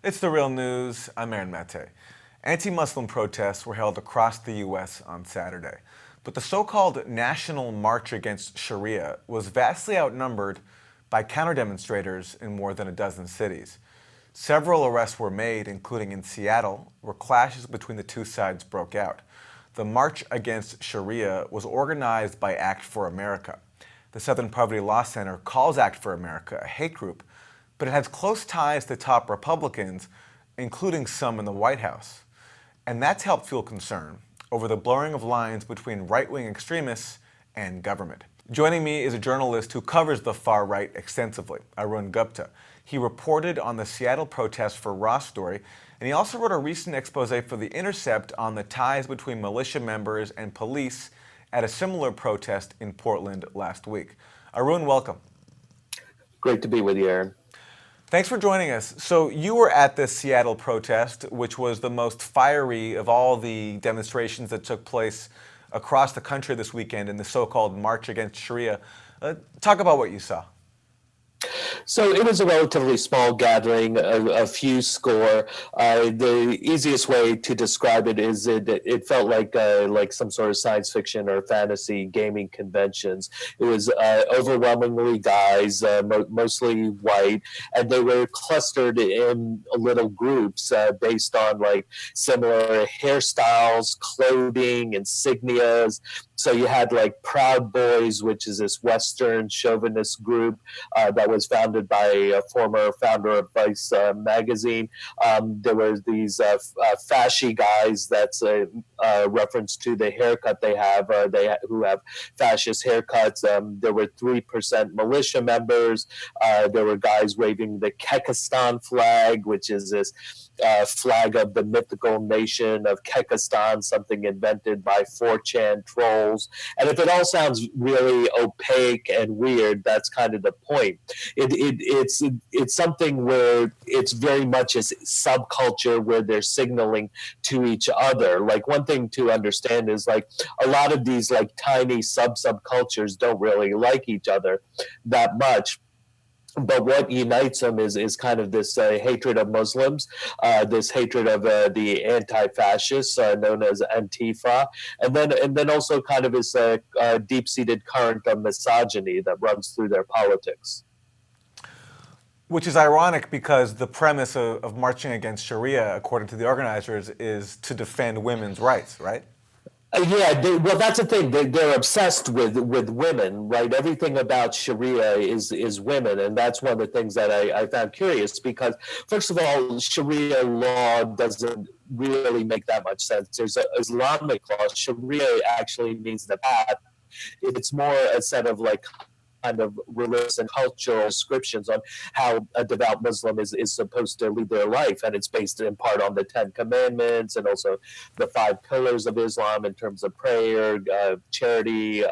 It's the real news. I'm Aaron Mate. Anti-Muslim protests were held across the U.S. on Saturday, but the so-called National March Against Sharia was vastly outnumbered by counter-demonstrators in more than a dozen cities. Several arrests were made, including in Seattle, where clashes between the two sides broke out. The March Against Sharia was organized by Act for America. The Southern Poverty Law Center calls Act for America a hate group, but it has close ties to top Republicans, including some in the White House. And that's helped fuel concern over the blurring of lines between right-wing extremists and government. Joining me is a journalist who covers the far right extensively, Arun Gupta. He reported on the Seattle protests for Raw Story, and he also wrote a recent expose for The Intercept on the ties between militia members and police at a similar protest in Portland last week. Arun, welcome. Great to be with you, Aaron. Thanks for joining us. So you were at the Seattle protest, which was the most fiery of all the demonstrations that took place across the country this weekend in the so-called March Against Sharia. Talk about what you saw. So it was a relatively small gathering, a few score. The easiest way to describe it is it felt like some sort of science fiction or fantasy gaming conventions. It was overwhelmingly guys, mostly white, and they were clustered in little groups based on like similar hairstyles, clothing, insignias. So you had like Proud Boys, which is this Western chauvinist group that was founded by a former founder of Vice magazine. There were these fasci guys. That's a reference to the haircut they have. Who have fascist haircuts. There were 3% militia members. There were guys waving the Kekistan flag, which is this flag of the mythical nation of Kekistan, something invented by 4chan trolls. And if it all sounds really opaque and weird, that's kind of the point. It's something where it's very much a subculture where they're signaling to each other. Like one thing to understand is like a lot of these like tiny subcultures don't really like each other that much. But what unites them is kind of this hatred of Muslims, this hatred of the anti-fascists known as Antifa, and then also kind of this deep-seated current of misogyny that runs through their politics. Which is ironic because the premise of marching against Sharia, according to the organizers, is to defend women's rights, right? Well, that's the thing. They're obsessed with women, right? Everything about Sharia is women, and that's one of the things that I found curious because, first of all, Sharia law doesn't really make that much sense. There's an Islamic law. Sharia actually means the path. It's more a set of like kind of religious and cultural descriptions on how a devout Muslim is supposed to lead their life. And it's based in part on the 10 Commandments and also the 5 pillars of Islam in terms of prayer, charity,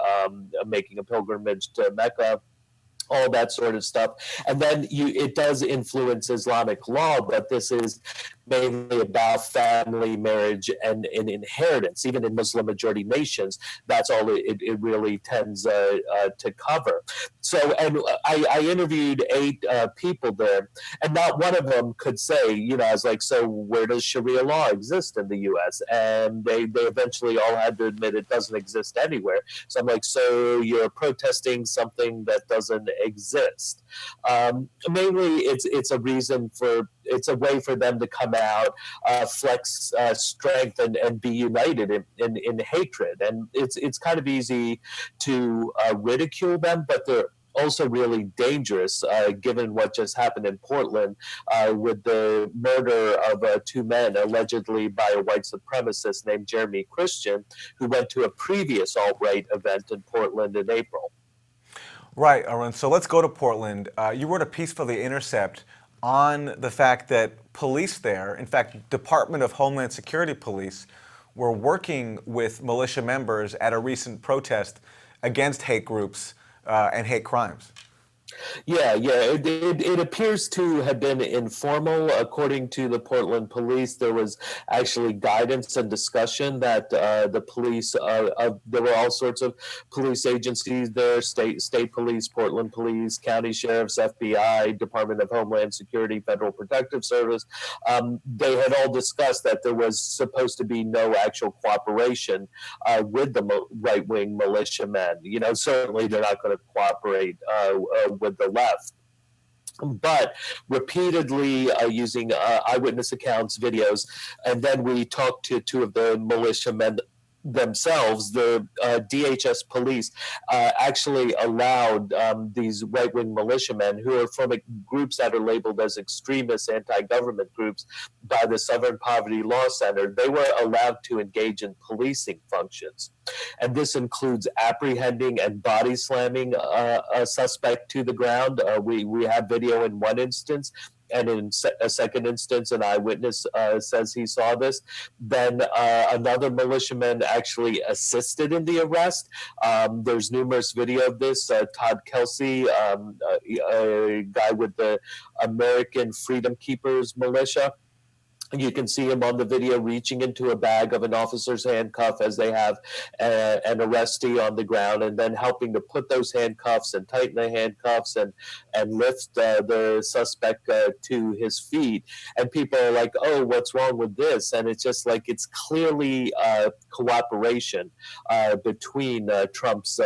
making a pilgrimage to Mecca, all that sort of stuff. And then it does influence Islamic law, but this is mainly about family, marriage, and inheritance. Even in Muslim majority nations, that's all it really tends to cover. So, and I interviewed 8 people there, and not one of them could say, I was like, so where does Sharia law exist in the U.S.? And they eventually all had to admit it doesn't exist anywhere. So I'm like, so you're protesting something that doesn't exist. Mainly, it's a way for them to come out, flex strength, and be united in hatred. And it's kind of easy to ridicule them, but they're also really dangerous, given what just happened in Portland with the murder of 2 men allegedly by a white supremacist named Jeremy Christian, who went to a previous alt-right event in Portland in April. Right, Arun. So let's go to Portland. You wrote a piece for The Intercept on the fact that police there, in fact, Department of Homeland Security police, were working with militia members at a recent protest against hate groups and hate crimes. It appears to have been informal. According to the Portland police, there was actually guidance and discussion that the police, there were all sorts of police agencies there, state police, Portland police, county sheriffs, FBI, Department of Homeland Security, Federal Protective Service. They had all discussed that there was supposed to be no actual cooperation with the right-wing militiamen. You know, certainly they're not going to cooperate with the left, but repeatedly using eyewitness accounts, videos, and then we talked to two of the militiamen themselves. The DHS police actually allowed these right-wing militiamen who are from groups that are labeled as extremist anti-government groups by the Southern Poverty Law Center. They were allowed to engage in policing functions. And this includes apprehending and body slamming a suspect to the ground. We have video in one instance, and in a second instance, an eyewitness says he saw this. Then another militiaman actually assisted in the arrest. There's numerous video of this. Todd Kelsey, a guy with the American Freedom Keepers militia, you can see him on the video reaching into a bag of an officer's handcuff as they have an arrestee on the ground, and then helping to put those handcuffs and tighten the handcuffs and lift the suspect to his feet. And people are like, oh, what's wrong with this? And it's just like, it's clearly cooperation between Trump's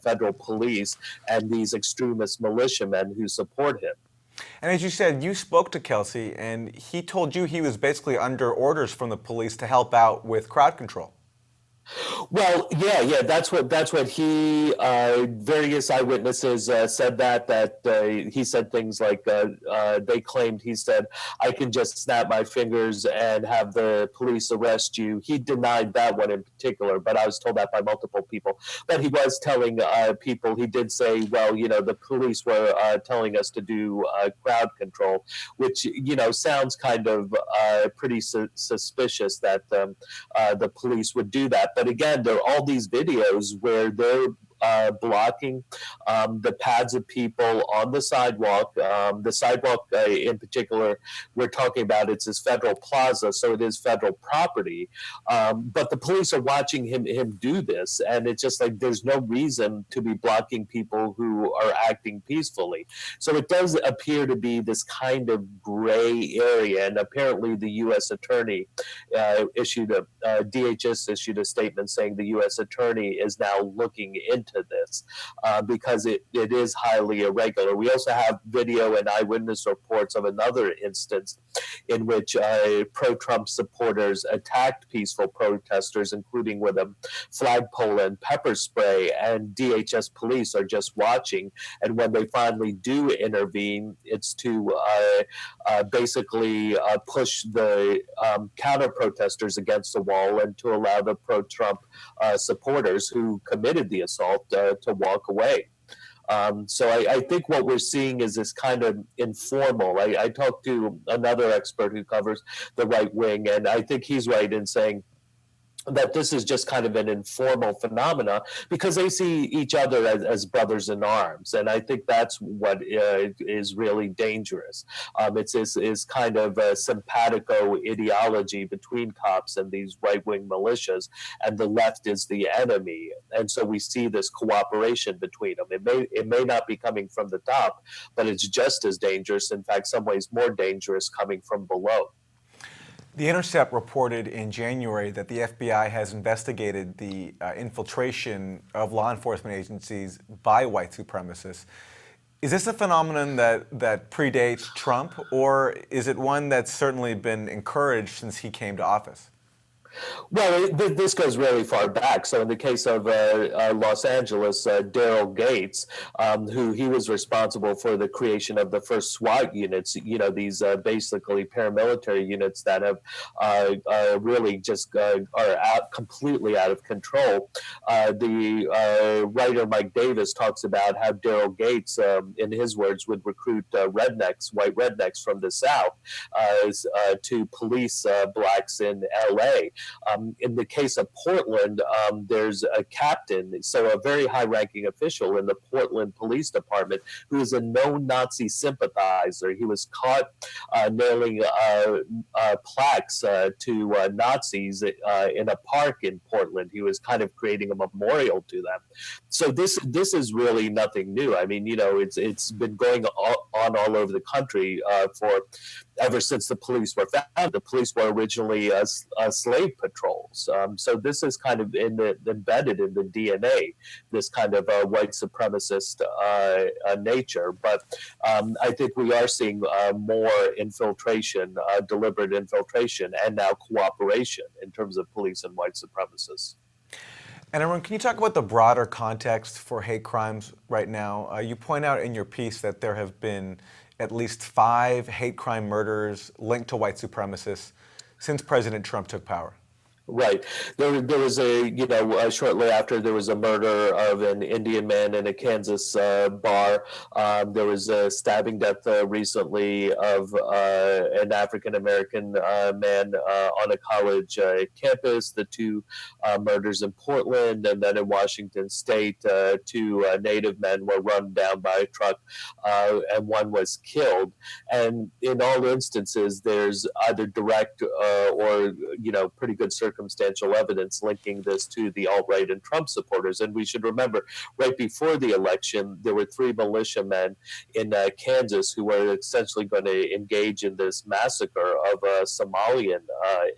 federal police and these extremist militiamen who support him. And as you said, you spoke to Kelsey, and he told you he was basically under orders from the police to help out with crowd control. Well, that's what he. Various eyewitnesses said that he said things like they claimed he said, "I can just snap my fingers and have the police arrest you." He denied that one in particular, but I was told that by multiple people. But he was telling people. He did say, "Well, you know, the police were telling us to do crowd control," which sounds kind of pretty suspicious that the police would do that. But again, there are all these videos where they're blocking the paths of people on the sidewalk. The sidewalk, in particular, we're talking about, it's this federal plaza, so it is federal property. But the police are watching him do this, and it's just like there's no reason to be blocking people who are acting peacefully. So it does appear to be this kind of gray area, and apparently the U.S. attorney DHS issued a statement saying the U.S. attorney is now looking into this because it is highly irregular. We also have video and eyewitness reports of another instance in which pro-Trump supporters attacked peaceful protesters, including with a flagpole and pepper spray, and DHS police are just watching. And when they finally do intervene, it's to basically push the counter-protesters against the wall and to allow the pro-Trump supporters who committed the assault to walk away. So I think what we're seeing is this kind of informal. I talked to another expert who covers the right wing, and I think he's right in saying that this is just kind of an informal phenomena because they see each other as brothers in arms. And I think that's what is really dangerous. It's this kind of a simpatico ideology between cops and these right-wing militias, and the left is the enemy. And so we see this cooperation between them. It may not be coming from the top, but it's just as dangerous, in fact, some ways more dangerous, coming from below. The Intercept reported in January that the FBI has investigated the infiltration of law enforcement agencies by white supremacists. Is this a phenomenon that predates Trump, or is it one that's certainly been encouraged since he came to office? Well, this goes really far back. So in the case of Los Angeles, Daryl Gates, who he was responsible for the creation of the first SWAT units, these basically paramilitary units that have really just are completely out of control. The writer Mike Davis talks about how Daryl Gates, in his words, would recruit white rednecks from the South to police blacks in LA. In the case of Portland, there's a captain, so a very high-ranking official in the Portland Police Department, who is a known Nazi sympathizer. He was caught nailing plaques to Nazis in a park in Portland. He was kind of creating a memorial to them. So this is really nothing new. I mean, it's been going on all over the country for ever since the police were founded. The police were originally slave patrols. So this is kind of embedded in the DNA, this kind of white supremacist nature. But I think we are seeing more infiltration, deliberate infiltration, and now cooperation in terms of police and white supremacists. And Arun, can you talk about the broader context for hate crimes right now? You point out in your piece that there have been at least 5 hate crime murders linked to white supremacists since President Trump took power. Right. There was shortly after there was a murder of an Indian man in a Kansas bar. There was a stabbing death recently of an African-American man on a college campus. The 2 murders in Portland, and then in Washington State, 2 Native men were run down by a truck, and 1 was killed. And in all instances, there's either direct or pretty good circumstantial evidence linking this to the alt-right and Trump supporters. And we should remember, right before the election, there were 3 militiamen in Kansas who were essentially going to engage in this massacre of Somalian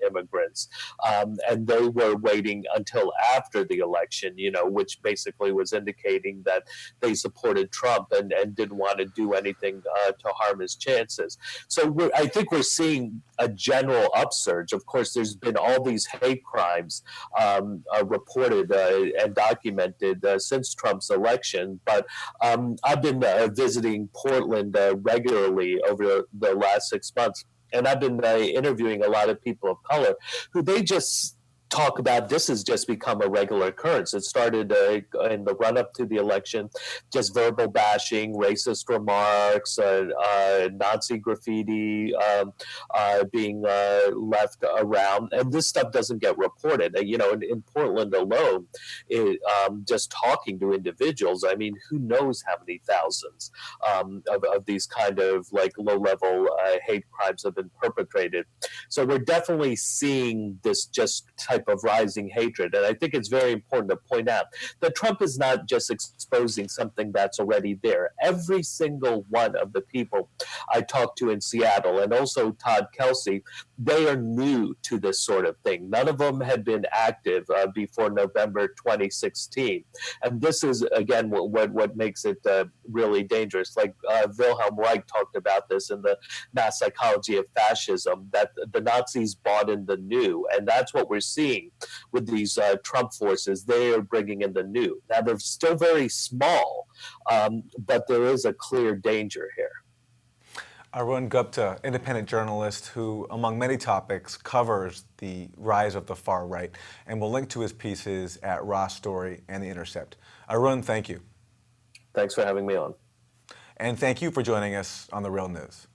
immigrants. And they were waiting until after the election, which basically was indicating that they supported Trump and didn't want to do anything to harm his chances. So I think we're seeing a general upsurge. Of course, there's been all these hate crimes reported and documented since Trump's election. But I've been visiting Portland regularly over the last 6 months, and I've been interviewing a lot of people of color who they just talk about this has just become a regular occurrence. It started in the run-up to the election, just verbal bashing, racist remarks, Nazi graffiti being left around, and this stuff doesn't get reported. In Portland alone, just talking to individuals, I mean, who knows how many thousands of these kind of like low-level hate crimes have been perpetrated. So we're definitely seeing this just type of rising hatred. And I think it's very important to point out that Trump is not just exposing something that's already there. Every single one of the people I talked to in Seattle, and also Todd Kelsey, they are new to this sort of thing. None of them had been active before November 2016. And this is, again, what makes it really dangerous. Like Wilhelm Reich talked about this in the Mass Psychology of Fascism, that the Nazis bought in the new. And that's what we're seeing with these Trump forces. They are bringing in the new. Now, they're still very small, but there is a clear danger here. Arun Gupta, independent journalist who, among many topics, covers the rise of the far right, and we'll link to his pieces at Raw Story and The Intercept. Arun, thank you. Thanks for having me on. And thank you for joining us on The Real News.